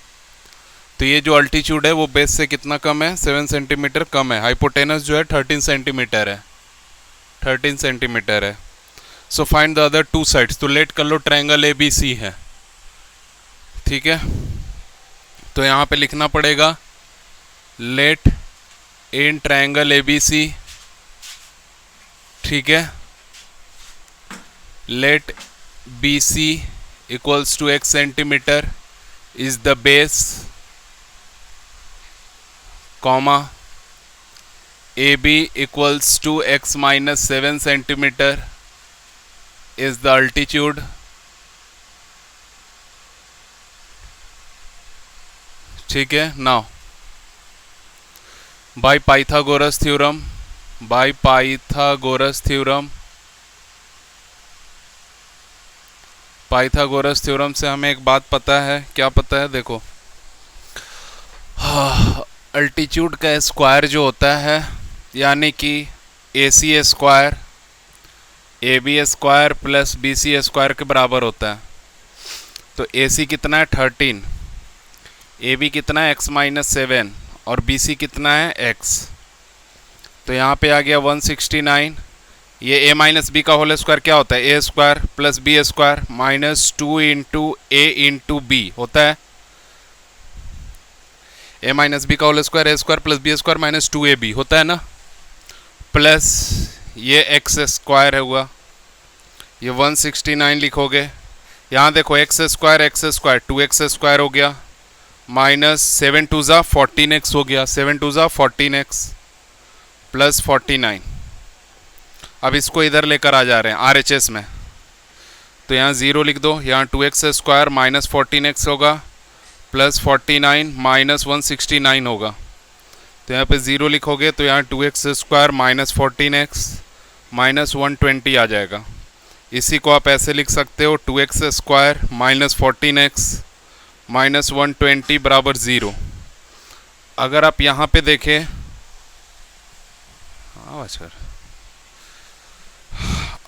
तो ये जो अल्टीट्यूड है वो बेस से कितना कम है? 7 सेंटीमीटर कम है। हाइपोटेनस जो है 13 सेंटीमीटर है, 13 सेंटीमीटर है। So find the other two sides. तो लेट कर लो ट्रायंगल ABC है, ठीक है। तो यहाँ पे लिखना पड़ेगा लेट इन ट्रायंगल ABC, ठीक है, let BC equals to x centimetre is the base, comma AB equals to x minus 7 centimetre is the altitude, ठीक है। नाउ बाय पाइथागोरस थ्योरम से हमें एक बात पता है। क्या पता है? देखो, अल्टीट्यूड का स्क्वायर जो होता है यानी कि AC square AB square plus BC square के बराबर होता है। तो AC कितना है? 13, AB कितना है? x माइनस 7, और BC कितना है? x। तो यहाँ पे आ गया 169। ये a माइनस बी का होल स्क्वायर क्या होता है? a square plus B square minus 2 into a into B होता है। a माइनस बी का whole square a square plus B square minus 2ab होता है ना, प्लस ये x स्क्वायर है हुआ, ये 169 लिखोगे। यहाँ देखो x स्क्वायर 2x स्क्वायर हो गया, माइनस 7 2 ज़ा 14x हो गया, 7 2 ज़ा 14x प्लस 49। अब इसको इधर लेकर आ जा रहे हैं RHS में, तो यहाँ 0 लिख दो, यहाँ 2x स्क्वायर माइनस 14x होगा प्लस 49 माइनस 169 होगा। तो यहाँ पे 0 लिखोगे तो यहाँ 2x square minus 14x minus 120 आ जाएगा। इसी को आप ऐसे लिख सकते हो 2x square minus 14x minus 120 बराबर 0। अगर आप यहाँ पे देखें,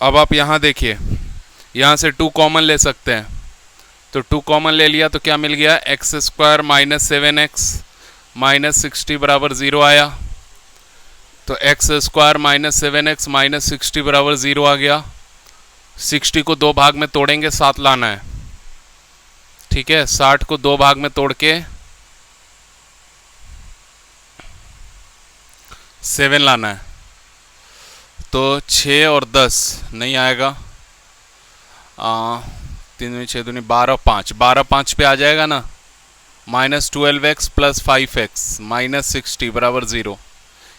अब आप यहाँ देखिए, यहाँ से 2 कॉमन ले सकते हैं, तो 2 कॉमन ले लिया तो क्या मिल गया? x square minus 7x minus 60 बराबर 0 आया। तो x square minus 7x minus 60 बराबर 0 आ गया। 60 को 2 भाग में तोड़ेंगे, 7 लाना है, ठीक है। 60 को 2 भाग में तोड़ के 7 लाना है, तो 6 और 10 नहीं आएगा, 3 में 6 दूनी 12 5, 12 5 पे आ जाएगा ना, minus 12x plus 5x minus 60 बराबर 0।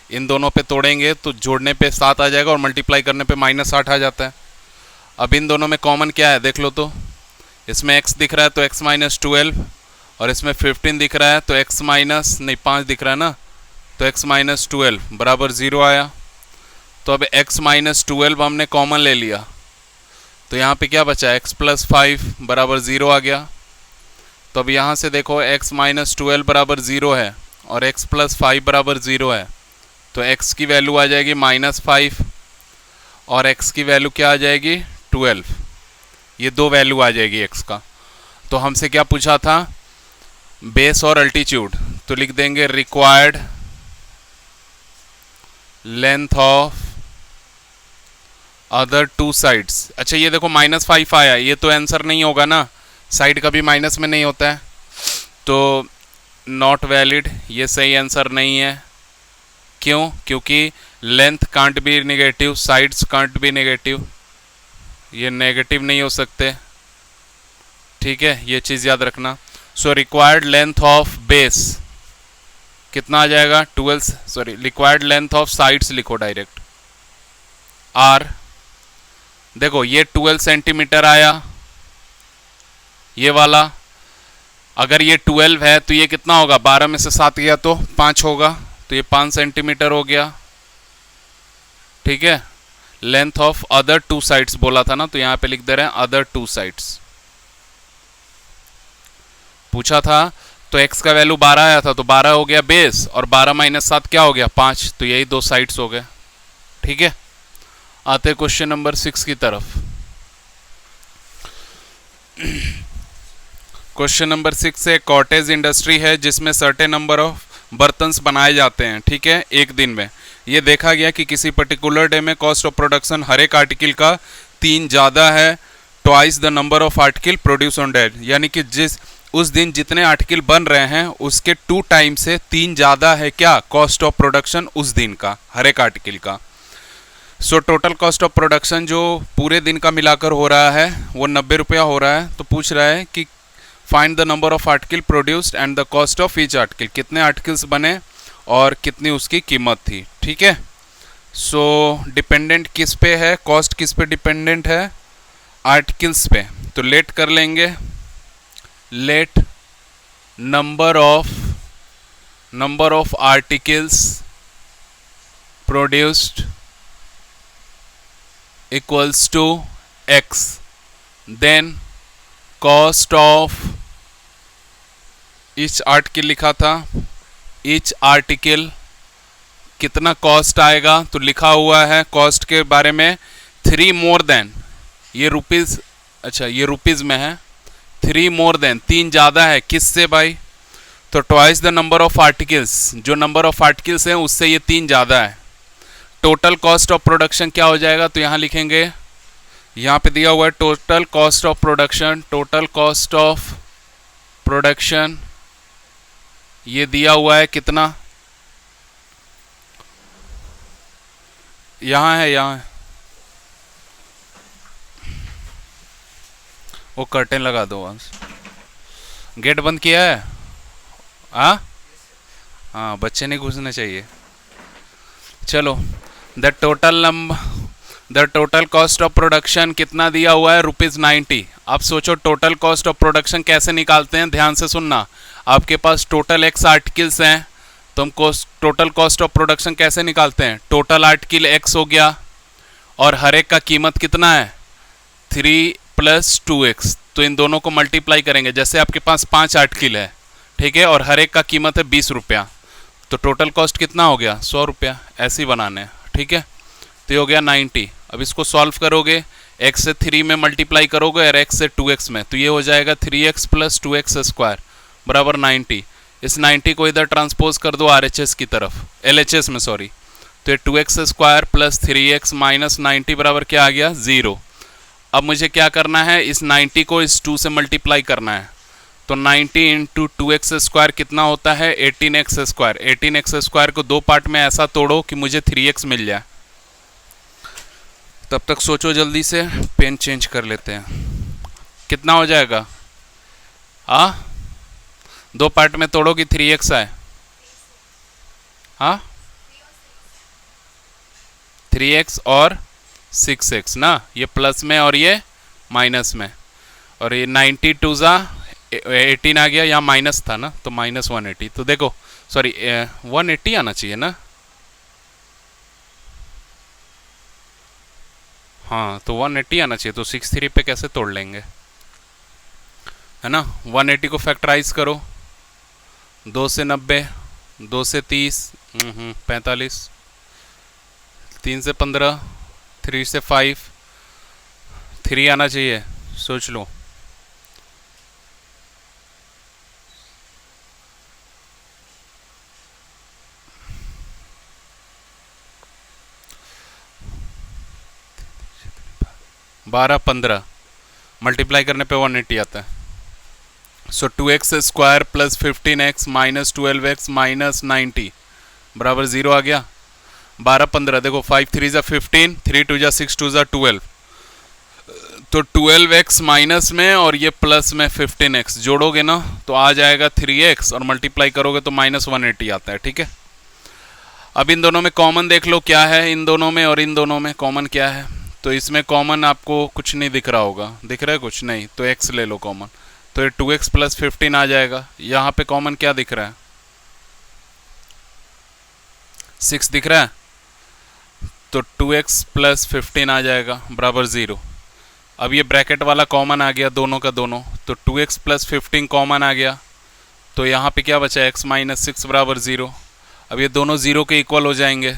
इन दोनों पे तोड़ेंगे तो जोड़ने पे 7 आ जाएगा और मल्टीप्लाई करने पे माइनस 8 आ जाता है। अब इन दोनों में कॉमन क्या है देख लो, तो इसमें x दिख रहा है तो x माइनस 12, और इसमें 15 दिख रहा है तो x माइनस नहीं 5 दिख रहा है ना, तो x माइनस 12 बराबर 0 आया। तो अब x माइनस 12 हमने कॉमन ले लिया, तो यहाँ पे क्या बचा? x प्लस 5 बराबर 0 आ गया। तो अब यहाँ से देखो x माइनस 12 बराबर 0 है और x प्लस 5 बराबर 0 है, तो x की वैल्यू आ जाएगी -5 और x की वैल्यू क्या आ जाएगी 12। ये दो वैल्यू आ जाएगी x का। तो हमसे क्या पूछा था, बेस और अल्टीट्यूड, तो लिख देंगे required length of other two sides. अच्छा ये देखो -5 आया, ये तो आंसर नहीं होगा ना, साइड कभी माइनस में नहीं होता है, तो नॉट वैलिड, ये सही आंसर नहीं है। क्यों? क्योंकि length can't be negative, sides can't be negative, ये नेगेटिव नहीं हो सकते, ठीक है, ये चीज़ याद रखना। So required length of base कितना आ जाएगा 12, sorry required length of sides लिखो डायरेक्ट आर। देखो ये 12 सेंटीमीटर आया, ये वाला, अगर ये 12 है तो ये कितना होगा, 12 में से 7 गया तो 5 होगा, तो ये 5 सेंटीमीटर हो गया, ठीक है। Length of other two sides बोला था ना, तो यहां पे लिख दे रहे हैं अदर टू साइड्स। पूछा था तो x का वैल्यू 12 आया था, तो 12 हो गया बेस और 12 माइनस 7 क्या हो गया 5, तो यही दो साइड्स हो गए, ठीक है। आते क्वेश्चन नंबर 6 की तरफ। क्वेश्चन नंबर 6 है, कॉटेज इंडस्ट्री है जिसमें सर्टेन नंबर ऑफ बर्तन्स बनाए जाते हैं, ठीक है, एक दिन में। ये देखा गया कि किसी पर्टिकुलर डे में कॉस्ट ऑफ प्रोडक्शन हर एक आर्टिकल का 3 ज़्यादा है, twice the number of article produce on date, यानी कि उस दिन जितने आर्टिकल बन रहे हैं उसके 2 टाइम से 3 ज़्यादा है क्या कॉस्ट ऑफ प्रोडक्शन उस दिन का, हर एक आर्टिकल का। So total cost of production जो पूरे दिन का मिलाकर हो रहा है वो 90 रुपया हो रहा है। तो पूछ रहा है कि find the number of article produced and the cost of each article, कितने आर्टिकल्स बने और कितनी उसकी कीमत थी, ठीक है। सो डिपेंडेंट किस पे है, कॉस्ट किस पे डिपेंडेंट है, आर्टिकल्स पे। तो लेट कर लेंगे, let number of articles produced equals to x, then cost of each article लिखा था, ईच आर्टिकल कितना कॉस्ट आएगा, तो लिखा हुआ है कॉस्ट के बारे में 3 मोर देन, ये रुपीज़, अच्छा ये रुपीज़ में है, 3 मोर देन 3 ज़्यादा है किससे भाई, तो twice the number of articles, जो नंबर ऑफ आर्टिकल्स हैं उससे ये 3 ज़्यादा है। टोटल कॉस्ट ऑफ प्रोडक्शन क्या हो जाएगा, तो यहाँ लिखेंगे, यहाँ पे दिया हुआ है total cost of production, total cost of production ये दिया हुआ है कितना, यहाँ है, यहाँ है, वो कर्टेन लगा दो, वंस गेट बंद किया है, हाँ बच्चे नहीं घुसने चाहिए। चलो the total cost of production कितना दिया हुआ है ₹90। आप सोचो टोटल कॉस्ट ऑफ प्रोडक्शन कैसे निकालते हैं, ध्यान से सुनना। आपके पास टोटल x आर्टिकल्स हैं तो हम टोटल कॉस्ट ऑफ प्रोडक्शन कैसे निकालते हैं, टोटल आर्टिकल x हो गया और हर एक का कीमत कितना है 3 + 2x, तो इन दोनों को मल्टीप्लाई करेंगे। जैसे आपके पास 5 आर्टिकल है, ठीक है, और हर एक का कीमत है 20 रुपया, तो टोटल कॉस्ट कितना हो गया 100 रुपया, ऐसे ही बनाने हैं, ठीक है। तो ये हो गया 90। अब इसको सॉल्व करोगे, x से 3 में मल्टीप्लाई करोगे और x से 2x में, तो ये हो जाएगा 3x + 2x² बराबर 90। इस 90 को इधर ट्रांसपोज कर दो RHS की तरफ, LHS में सॉरी, तो ये 2x² + 3x - 90 बराबर क्या आ गया 0। अब मुझे क्या करना है, इस 90 को इस 2 से मल्टीप्लाई करना है, तो 90 × 2x² कितना होता है 18x²। 18x² को 2 पार्ट में ऐसा तोड़ो कि मुझे 3x मिल जाए। तब तक सोचो जल्दी से, पेन चेंज कर लेते हैं, कितना हो जाएगा, 2 पार्ट में तोड़ो कि 3x आए, 3x और 6x ना, ये प्लस में और ये माइनस में, और ये 92 ज़ा 18 आ गया, यहाँ माइनस था ना तो -180, तो देखो सॉरी 180 आना चाहिए ना, हाँ तो 180 आना चाहिए, तो 63 पे कैसे तोड़ लेंगे, है ना। 180 को फैक्टराइज करो, 2 से 90, 2 से 30, 45, 3 से 15, 3 से 5, 3 आना चाहिए, सोच लो। बारह 15 मल्टीप्लाई करने पे 180 आता है। सो 2x square plus 15x minus 12x minus 90 बराबर 0 आ गया। 12 15 देखो 5 3 जा 15, 3 2 जा 6 2 जा 12, तो 12x माइनस में और ये प्लस में 15x जोड़ोगे ना तो आ जाएगा 3x और मल्टीप्लाई करोगे तो माइनस 180 आता है। ठीक है, अब इन दोनों में कॉमन देख लो क्या है, इन दोनों में और इन दोनों में कॉमन क्या है। तो इसमें कॉमन आपको कुछ नहीं दिख रहा होगा, दिख रहा है कुछ नहीं, तो x ले लो कॉमन, तो ये 2x प्लस 15 आ जाएगा। यहाँ पे कॉमन क्या दिख रहा है, 6 दिख रहा है, तो 2x प्लस 15 आ जाएगा बराबर 0। अब ये ब्रैकेट वाला कॉमन आ गया दोनों का दोनों, तो 2x प्लस 15 कॉमन आ गया, तो यहाँ पे क्या बचा, x माइनस 6 बराबर 0। अब ये दोनों 0 के इक्वल हो जाएंगे,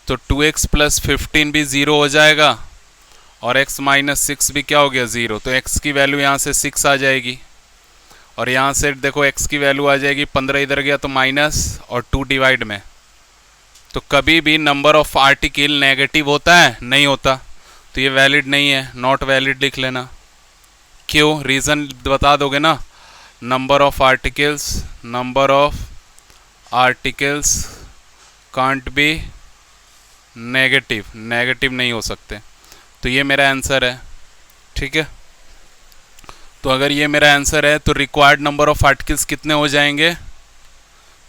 तो 2x प्लस 15 भी 0 हो जाएगा और x माइनस 6 भी क्या हो गया 0। तो x की वैल्यू यहाँ से 6 आ जाएगी और यहाँ से देखो x की वैल्यू आ जाएगी 15, इधर गया तो माइनस और 2 डिवाइड में। तो कभी भी नंबर ऑफ आर्टिकल नेगेटिव होता है, नहीं होता, तो ये वैलिड नहीं है, नॉट वैलिड लिख लेना। क्यों, रीज़न बता दोगे ना। Number of articles can't be negative, negative नहीं हो सकते, तो ये मेरा आंसर है। ठीक है, तो अगर ये मेरा आंसर है तो रिक्वायर्ड नंबर ऑफ आर्टिकल्स कितने हो जाएंगे,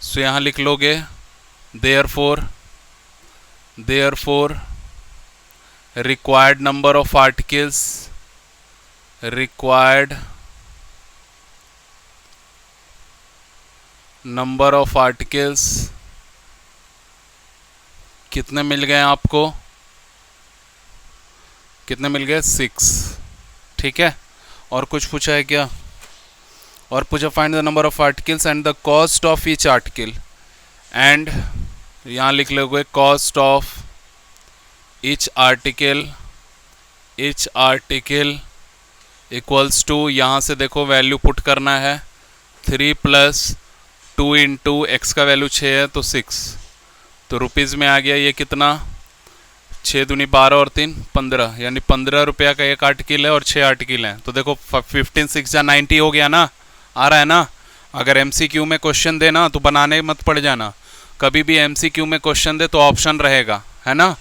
सो यहाँ लिख लोगे therefore required number of articles कितने मिल गए आपको, कितने मिल गए, 6। ठीक है, और कुछ पूछा है क्या, और पूछा find the number of articles and the cost of each article, and यहाँ लिख लोगे cost of each article equals to, यहाँ से देखो वैल्यू पुट करना है 3 प्लस 2 इंटू एक्स का वैल्यू 6 है तो 6, तो रुपीज़ में आ गया ये कितना, 6 दूनी 12 और 3 15, यानी 15 रुपया का एक आर्टिकल है और 6 आर्टिकल हैं। तो देखो 15 6 जा 90 हो गया ना, आ रहा है ना। अगर MCQ में क्वेश्चन देना तो बनाने मत पड़ जाना, कभी भी MCQ में क्वेश्चन दे तो ऑप्शन रहेगा, है ना,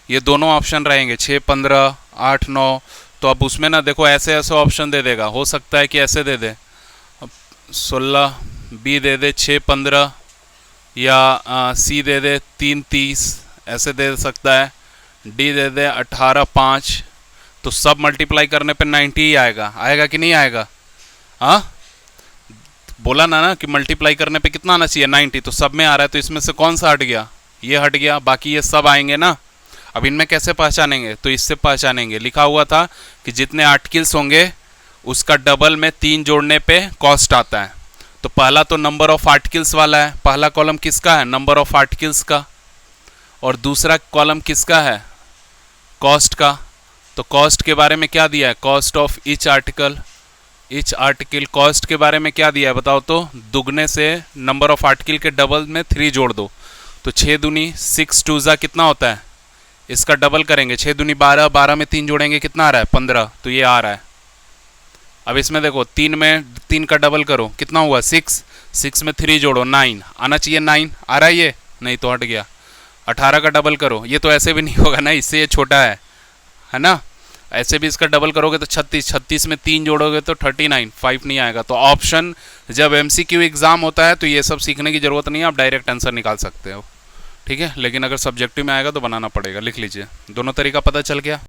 ये दोनों ऑप्शन रहेंगे 6 15 8 9, तो अब उसमें ना देखो ऐसे ऐसे ऑप्शन दे देगा, हो सकता है कि ऐसे दे दे 16, B दे दे 6 15, या C दे दे 3 30, ऐसे दे सकता है, D दे दे 18 5, तो सब मल्टीप्लाई करने पे 90 ही आएगा, आएगा कि नहीं आएगा। हाँ बोला ना कि मल्टीप्लाई करने पे कितना आना चाहिए 90, तो सब में आ रहा है, तो इसमें से कौन सा हट गया, ये हट गया, बाकी ये सब आएंगे ना। अब इनमें कैसे पहचानेंगे, तो इससे पहचानेंगे, लिखा हुआ था कि जितने आर्टिकल्स होंगे उसका डबल में 3 जोड़ने पे कॉस्ट आता है। तो पहला तो नंबर ऑफ आर्टिकल्स वाला है, पहला कॉलम किसका है, नंबर ऑफ आर्टिकल्स का, और दूसरा कॉलम किसका है, कॉस्ट का। तो कॉस्ट के बारे में क्या दिया है, cost of each article cost के बारे में क्या दिया है बताओ, तो दुगने से नंबर ऑफ आर्टिकल के डबल में 3 जोड़ दो, तो 6 दूनी 6 2 जा कितना होता है, इसका डबल करेंगे 6 दूनी 12, 12 में 3 जोड़ेंगे कितना आ रहा है 15, तो ये आ रहा है। अब इसमें देखो 3 में 3 का डबल करो कितना हुआ 6, 6 में 3 जोड़ो 9, आना चाहिए 9, आ रहा है ये, नहीं तो हट गया। 18 का डबल करो, ये तो ऐसे भी नहीं होगा ना, इससे ये छोटा है ना, ऐसे भी इसका डबल करोगे तो 36, 36 में 3 जोड़ोगे तो 39, 5 नहीं आएगा। तो ऑप्शन जब MCQ एग्जाम होता है तो ये सब सीखने की ज़रूरत नहीं है, आप डायरेक्ट आंसर निकाल सकते हो। ठीक है, लेकिन अगर सब्जेक्टिव में आएगा तो बनाना पड़ेगा, लिख लीजिए। दोनों तरीका पता चल गया।